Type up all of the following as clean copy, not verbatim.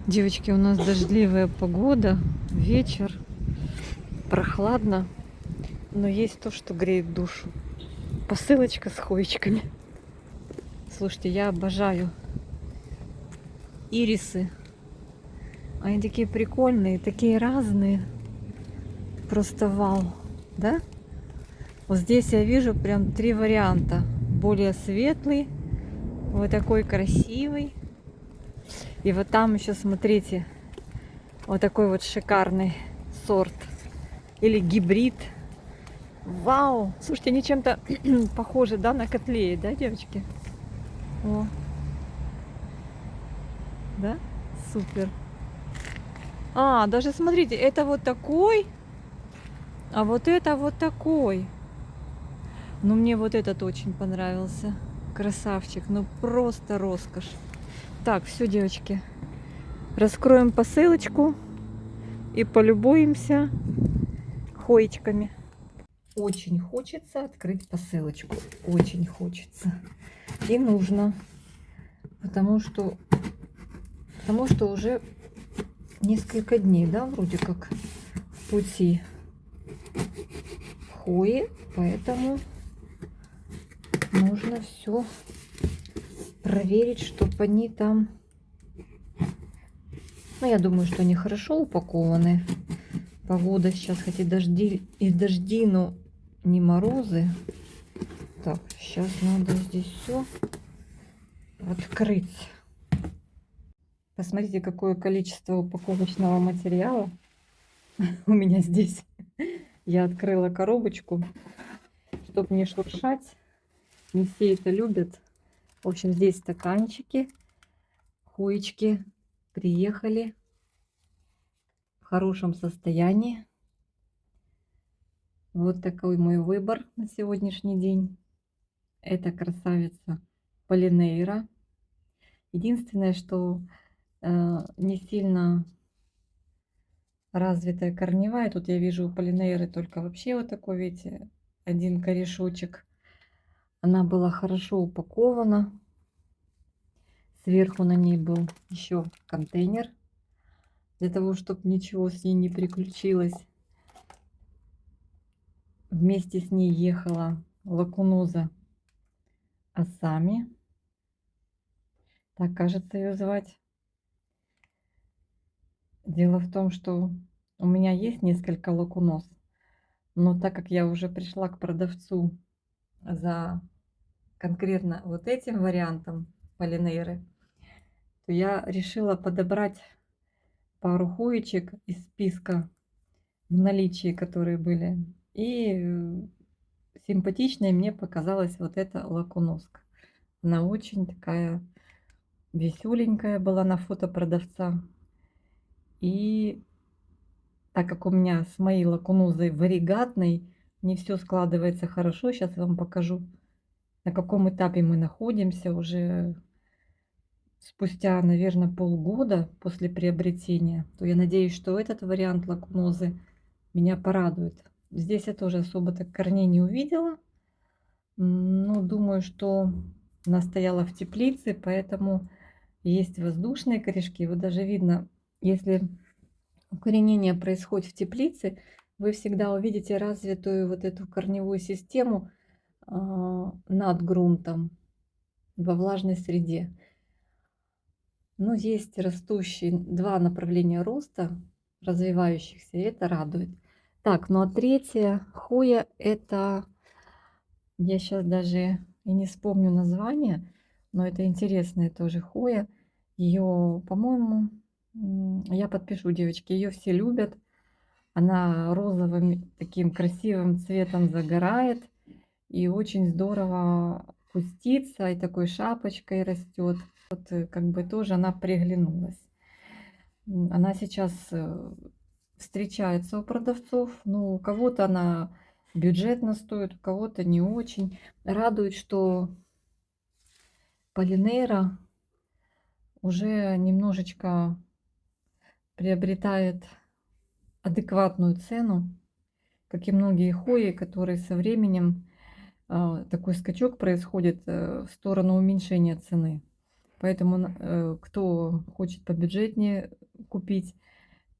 Девочки, у нас дождливая погода, вечер, прохладно, но есть то, что греет душу. Посылочка с хоечками. Слушайте, я обожаю ирисы. Они такие прикольные, такие разные. Просто вау, да? Вот здесь я вижу прям три варианта. Более светлый, вот такой красивый. И вот там еще, смотрите, вот такой вот шикарный сорт. Или гибрид. Вау! Слушайте, они чем-то похожи, да, на котлеи, да, девочки? О, да? Супер. А, даже смотрите, это вот такой, а вот это вот такой. Ну, мне вот этот очень понравился. Красавчик, ну просто роскошь. Так, все, девочки. Раскроем посылочку и полюбуемся хоечками. Очень хочется открыть посылочку. Очень хочется. И нужно. Потому что уже несколько дней, да, вроде как в пути хои, поэтому нужно все проверить, чтобы они там... Ну, я думаю, что они хорошо упакованы. Погода сейчас, хоть и дожди, но не морозы. Так, сейчас надо здесь все открыть. Посмотрите, какое количество упаковочного материала у меня здесь. Я открыла коробочку, чтобы не шуршать. Не все это любят. В общем, здесь стаканчики, хоечки приехали в хорошем состоянии. Вот такой мой выбор на сегодняшний день. Это красавица Полинейра. Единственное, что не сильно развитая корневая. Тут я вижу у Полинейры только вообще вот такой, видите, один корешочек. Она была хорошо упакована. Сверху на ней был еще контейнер, для того, чтобы ничего с ней не приключилось. Вместе с ней ехала лакуноза Асами. Так, кажется, ее звать. Дело в том, что у меня есть несколько лакуноз, но так как я уже пришла к продавцу за конкретно вот этим вариантом полинейры, то я решила подобрать пару хоечек из списка в наличии, которые были. И симпатичной мне показалась вот эта лакуноска. Она очень такая веселенькая была на фото продавца. И так как у меня с моей лакунозой варигатной не все складывается хорошо, сейчас вам покажу, на каком этапе мы находимся уже спустя, наверное, полгода после приобретения, то я надеюсь, что этот вариант лакунозы меня порадует. Здесь я тоже особо так корней не увидела. Но думаю, что она стояла в теплице, поэтому есть воздушные корешки. Вот даже видно, если укоренение происходит в теплице, вы всегда увидите развитую вот эту корневую систему над грунтом во влажной среде. Но есть растущие два направления роста, развивающихся, и это радует. Так, ну а третья хоя, это, я сейчас даже и не вспомню название, но это интересная тоже хоя. Ее, по-моему, я подпишу, девочки, ее все любят. Она розовым таким красивым цветом загорает и очень здорово кустится, и такой шапочкой растет. Вот как бы тоже она приглянулась. Она сейчас встречается у продавцов. Ну, у кого-то она бюджетно стоит, у кого-то не очень. Радует, что Полинейра уже немножечко приобретает адекватную цену, как и многие хои, которые со временем такой скачок происходит в сторону уменьшения цены. Поэтому кто хочет побюджетнее купить,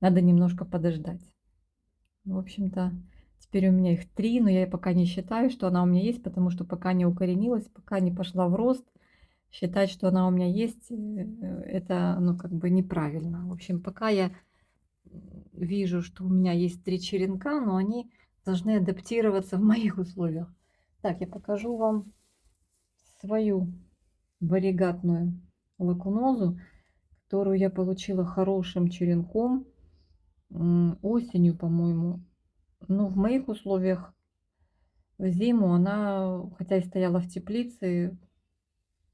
надо немножко подождать. В общем-то, теперь у меня их 3, но я пока не считаю, что она у меня есть, потому что пока не укоренилась, пока не пошла в рост. Считать, что она у меня есть, это, ну, как бы неправильно. В общем, пока я вижу, что у меня есть 3 черенка, но они должны адаптироваться в моих условиях. Так, я покажу вам свою варигатную лакунозу, которую я получила хорошим черенком осенью, по-моему. Но в моих условиях в зиму она, хотя и стояла в теплице,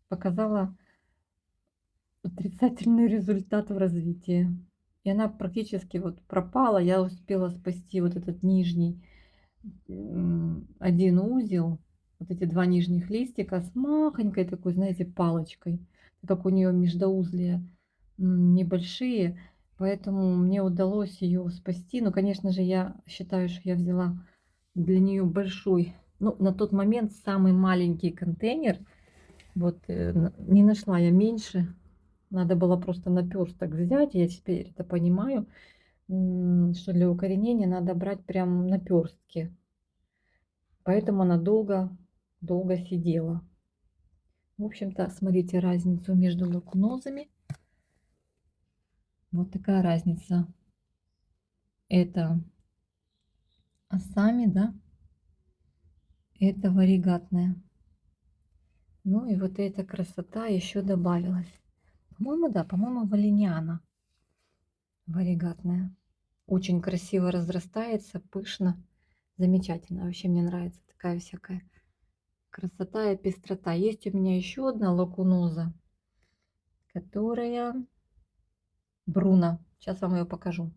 показала отрицательный результат в развитии. И она практически вот пропала. Я успела спасти вот этот нижний один узел, вот эти 2 нижних листика с махонькой такой, знаете, палочкой, как у нее междоузлия небольшие, поэтому мне удалось ее спасти. Но, конечно же, я считаю, что я взяла для нее большой, ну, на тот момент самый маленький контейнер. Вот не нашла я меньше, надо было просто наперсток взять. Я теперь это понимаю, что для укоренения надо брать прям наперстки. Поэтому она долго сидела. В общем-то, смотрите разницу между лакунозами. Вот такая разница. Это осами, да? Это варигатная. Ну и вот эта красота еще добавилась. По-моему, да, по-моему, валениана варигатная. Очень красиво разрастается, пышно, замечательно. Вообще мне нравится такая всякая красота и пестрота. Есть у меня еще одна лакуноза, которая Бруно. Сейчас вам ее покажу.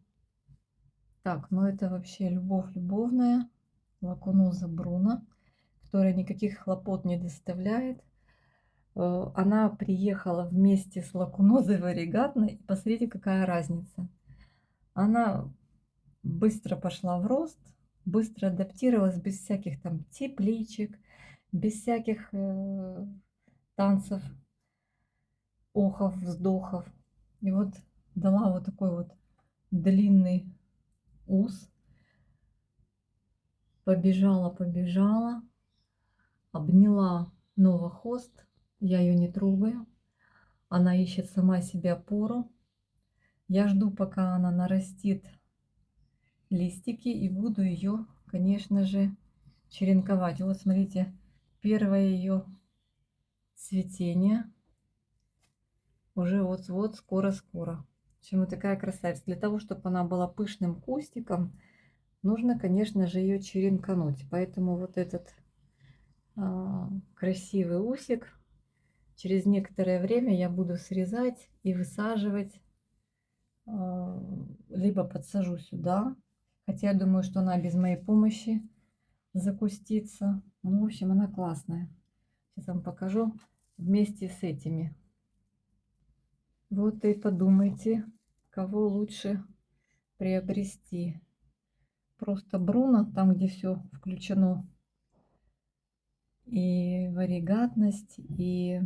Так, ну это вообще любовь любовная. Лакуноза Бруно, которая никаких хлопот не доставляет. Она приехала вместе с лакунозой варигатной. И посмотрите, какая разница. Она быстро пошла в рост, быстро адаптировалась, без всяких там тепличек, без всяких танцев, охов, вздохов. И вот дала вот такой вот длинный ус. Побежала, обняла новохост. Я ее не трогаю. Она ищет сама себе опору. Я жду, пока она нарастит листики, и буду ее, конечно же, черенковать. Вот смотрите, первое ее цветение. Уже вот-вот, скоро-скоро. В общем, вот такая красавица. Для того, чтобы она была пышным кустиком, нужно, конечно же, ее черенкануть. Поэтому вот этот красивый усик через некоторое время я буду срезать и высаживать. Либо подсажу сюда, хотя я думаю, что она без моей помощи закустится. Ну, в общем, она классная. Сейчас вам покажу вместе с этими. Вот и подумайте, кого лучше приобрести. Просто Бруно, там, где все включено. И варигатность, и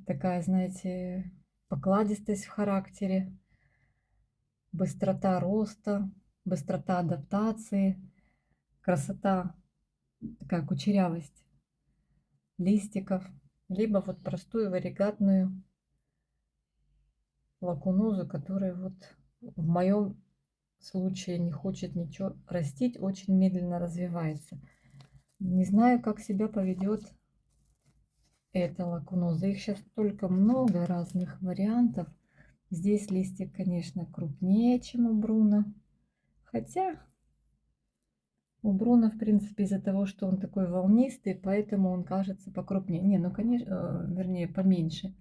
такая, знаете, покладистость в характере, быстрота роста, быстрота адаптации, красота, такая кучерявость листиков, либо вот простую варигатную лакунозу, которая вот в моем случае не хочет ничего растить, очень медленно развивается. Не знаю, как себя поведет эта лакуноза. Их сейчас столько много разных вариантов. Здесь листик, конечно, крупнее, чем у Бруно. Хотя у Бруно, в принципе, из-за того, что он такой волнистый, поэтому он кажется покрупнее. Не, ну, конечно, вернее, поменьше.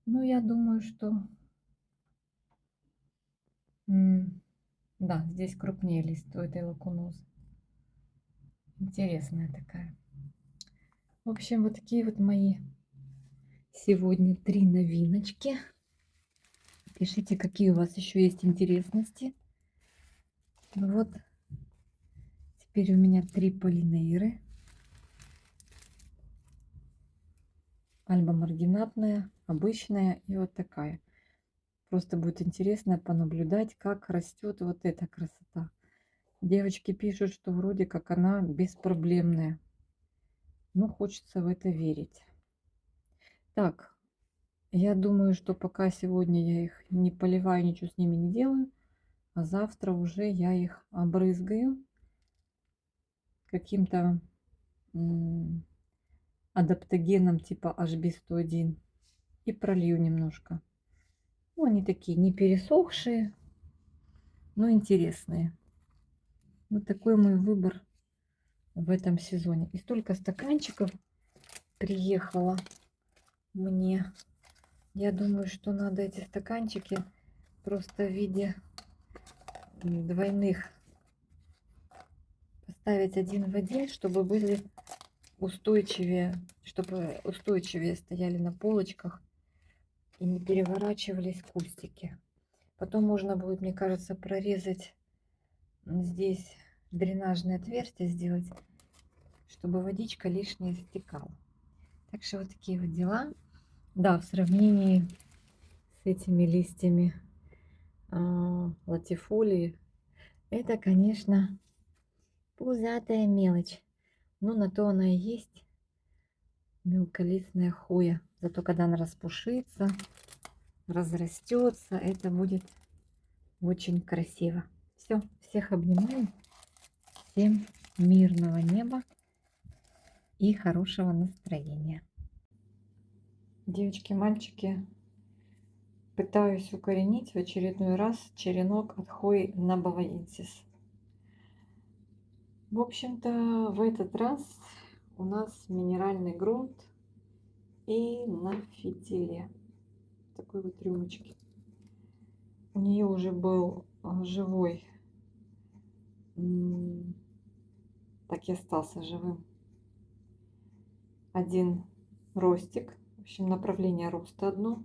Но я думаю, что... Да, здесь крупнее лист у этой лакунозы. Интересная такая. В общем, вот такие вот мои сегодня 3 новиночки. Пишите, какие у вас еще есть интересности. Вот. Теперь у меня 3 полинейры. альбомаргинатная, обычная и вот такая. Просто будет интересно понаблюдать, как растет вот эта красота. Девочки пишут, что вроде как она беспроблемная. Ну, хочется в это верить. Так, я думаю, что пока сегодня я их не поливаю, ничего с ними не делаю, а завтра уже я их обрызгаю каким-то адаптогеном типа HB101 и пролью немножко. Ну, они такие не пересохшие, но интересные. Вот такой мой выбор в этом сезоне. И столько стаканчиков приехало мне. Я думаю, что надо эти стаканчики просто в виде двойных поставить один в один, чтобы были устойчивее, чтобы устойчивее стояли на полочках и не переворачивались кустики. Потом можно будет, мне кажется, прорезать здесь дренажное отверстие сделать, чтобы водичка лишняя стекала. Так что вот такие вот дела. Да, в сравнении с этими листьями латифолии, это, конечно, пузатая мелочь. Но на то она и есть мелколистная хвоя. Зато когда она распушится, разрастется, это будет очень красиво. Все, всех обнимаю. Всем мирного неба и хорошего настроения. Девочки, мальчики, пытаюсь укоренить в очередной раз черенок от хвои набаваенсис. В общем-то, в этот раз у нас минеральный грунт и на фитиле. Такой вот рюмочки. У нее уже был живой, так и остался живым, один ростик. В общем, направление роста одно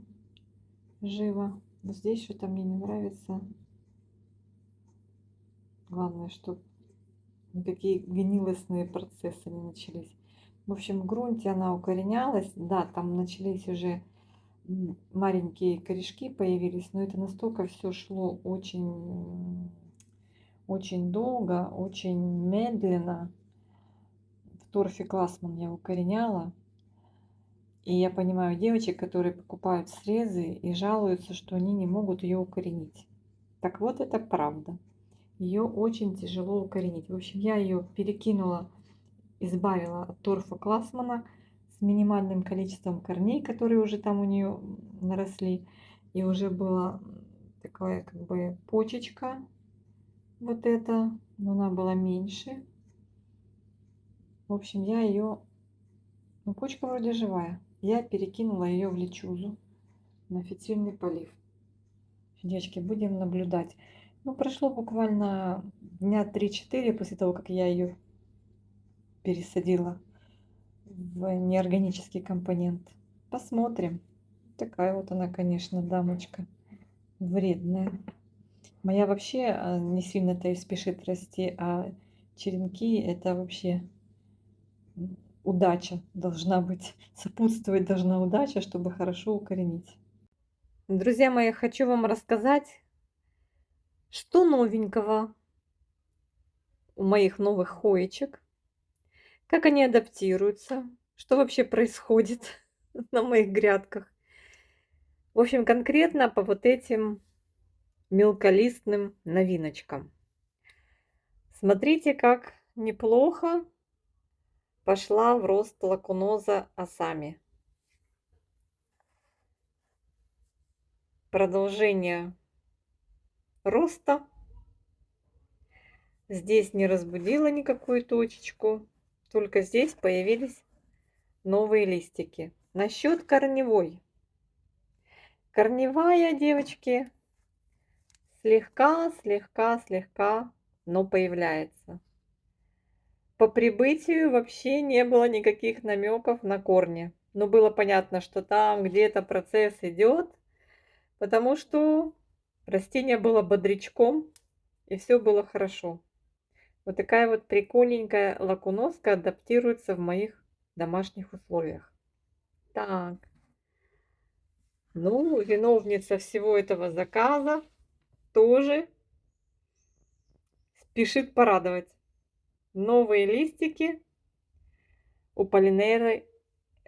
живо. Но здесь что-то мне не нравится. Главное, чтобы никакие гнилостные процессы не начались. В общем, в грунте она укоренялась. Да, там начались уже маленькие корешки появились, но это настолько все шло очень, очень долго, очень медленно. В торфе Классман я укореняла. И я понимаю девочек, которые покупают срезы и жалуются, что они не могут ее укоренить. Так вот, это правда. Ее очень тяжело укоренить. В общем, я ее перекинула, избавила от торфа Классмана с минимальным количеством корней, которые уже там у нее наросли. И уже была такая как бы почечка вот эта, но она была меньше. В общем, я ее, ну почка вроде живая, я перекинула ее в лечузу на фитильный полив. Девочки, будем наблюдать. Ну, прошло буквально дня 3-4 после того, как я ее пересадила в неорганический компонент. Посмотрим. Такая вот она, конечно, дамочка вредная. Моя вообще не сильно-то и спешит расти, а черенки это вообще удача должна быть. Сопутствовать должна удача, чтобы хорошо укоренить. Друзья мои, хочу вам рассказать, что новенького у моих новых хоечек, как они адаптируются, что вообще происходит на моих грядках. В общем, конкретно по вот этим мелколистным новиночкам. Смотрите, как неплохо пошла в рост лакуноза Асами. Продолжение роста. Здесь не разбудила никакую точечку, только здесь появились новые листики. Насчет корневой. Корневая, девочки, слегка, но появляется. По прибытию вообще не было никаких намеков на корни. Но было понятно, что там где-то процесс идет, потому что растение было бодрячком, и все было хорошо. Вот такая вот прикольненькая лакуноска адаптируется в моих домашних условиях. Так, ну, виновница всего этого заказа тоже спешит порадовать. Новые листики у Полинеры.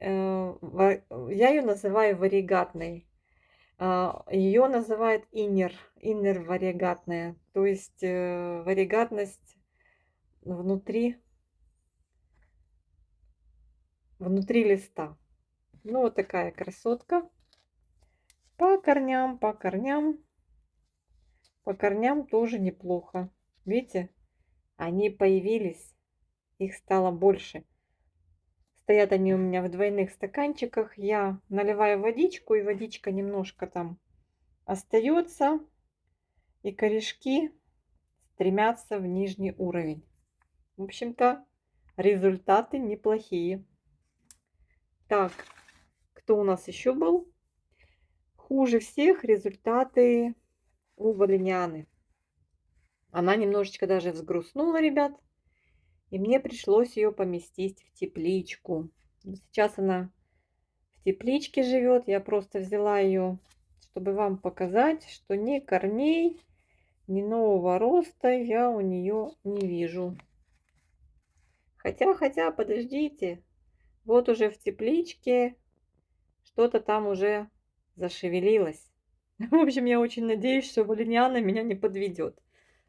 Я ее называю варигатной. Ее называют иннер варигатная. То есть варигатность внутри, внутри листа. Ну, вот такая красотка. По корням, по корням. По корням тоже неплохо. Видите, они появились, их стало больше. Стоят они у меня в двойных стаканчиках. Я наливаю водичку, и водичка немножко там остается, и корешки стремятся в нижний уровень. В общем-то, результаты неплохие. Так, кто у нас еще был? Хуже всех результаты у валенианы. Она немножечко даже взгрустнула, ребят. И мне пришлось ее поместить в тепличку. Сейчас она в тепличке живет. Я просто взяла ее, чтобы вам показать, что ни корней, ни нового роста я у нее не вижу. Хотя, подождите. Вот уже в тепличке что-то там уже зашевелилось. В общем, я очень надеюсь, что валениана меня не подведет.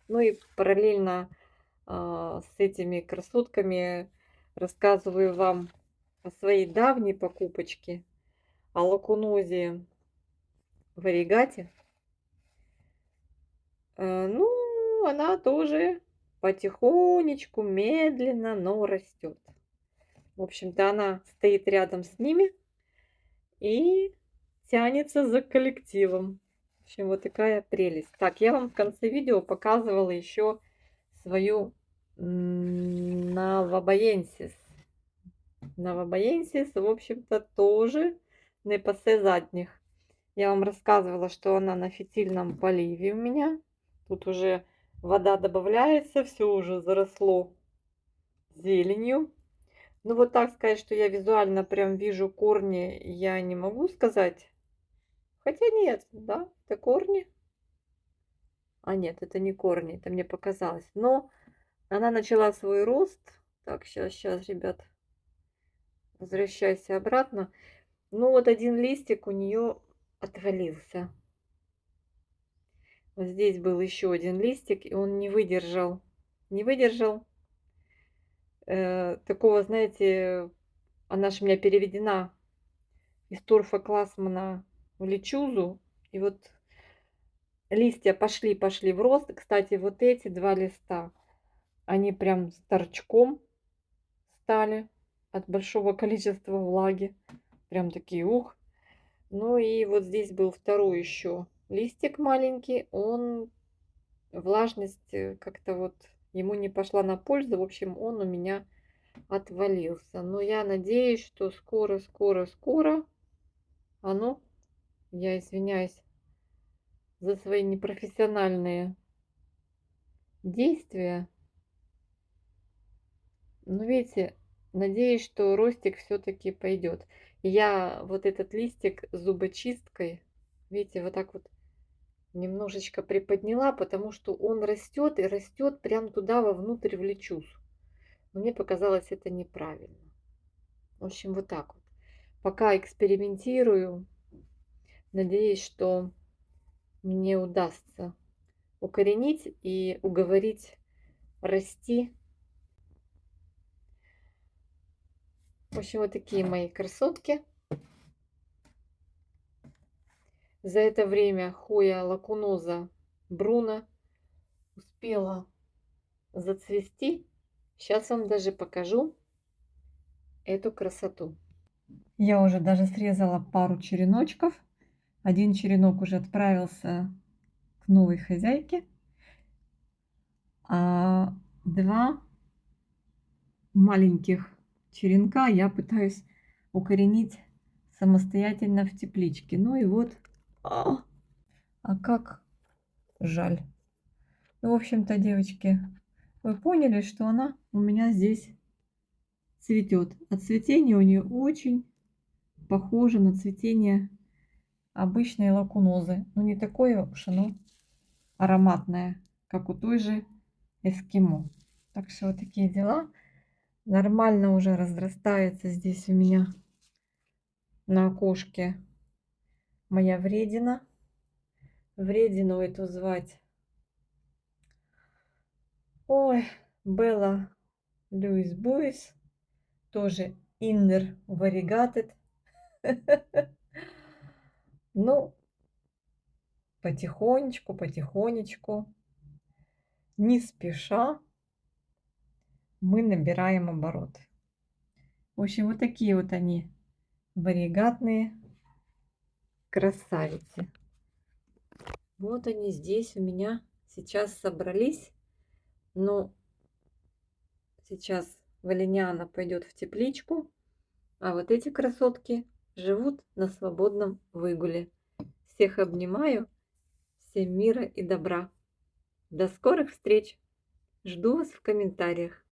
Ну и параллельно с этими красотками рассказываю вам о своей давней покупочке, о лакунозе варигате. Ну, она тоже потихонечку, медленно, но растет. В общем-то, она стоит рядом с ними и тянется за коллективом. В общем, вот такая прелесть. Так, я вам в конце видео показывала еще свою новобоенсис. Новобоенсис, в общем-то, тоже не пасе задних. Я вам рассказывала, что она на фитильном поливе у меня. Тут уже вода добавляется, все уже заросло зеленью. Ну, вот так сказать, что я визуально прям вижу корни, я не могу сказать. Хотя нет, да, это корни. А нет, это не корни, это мне показалось. Но она начала свой рост. Так, сейчас, ребят, возвращайся обратно. Ну, вот один листик у нее отвалился. Вот здесь был еще один листик, и он не выдержал. Не выдержал такого, знаете, она же у меня переведена из торфа Классмана в лечузу. И вот листья пошли в рост. Кстати, вот эти два листа, они прям с торчком стали от большого количества влаги. Прям такие, ух. Ну и вот здесь был второй еще листик маленький. Он, влажность как-то вот ему не пошла на пользу. В общем, он у меня отвалился. Но я надеюсь, что скоро оно, я извиняюсь за свои непрофессиональные действия. Но видите, надеюсь, что ростик все-таки пойдет. Я вот этот листик зубочисткой, видите, вот так вот немножечко приподняла, потому что он растет и растет прям туда вовнутрь в лечуз. Но мне показалось это неправильно. В общем, вот так вот. Пока экспериментирую, надеюсь, что мне удастся укоренить и уговорить расти. В общем, вот такие мои красотки. За это время Хоя лакуноза Бруно успела зацвести. Сейчас вам даже покажу эту красоту. Я уже даже срезала пару череночков. Один черенок уже отправился к новой хозяйке, а два маленьких черенка я пытаюсь укоренить самостоятельно в тепличке. Ну и вот, как жаль. Ну, в общем-то, девочки, вы поняли, что она у меня здесь цветет. А цветение у нее очень похоже на цветение обычной лакунозы. Ну, не такое уж оно ароматное, как у той же эскимо. Так что вот такие дела. Нормально уже разрастается здесь у меня на окошке моя вредина. Вредину эту звать. Ой, Белла Льюис Буис. Тоже Inner Variegated. Ну, потихонечку, потихонечку, не спеша мы набираем обороты. В общем, вот такие вот они, варигатные красавицы. Вот они здесь у меня сейчас собрались. Но сейчас Валениана пойдет в тепличку, а вот эти красотки живут на свободном выгуле. Всех обнимаю, всем мира и добра. До скорых встреч! Жду вас в комментариях.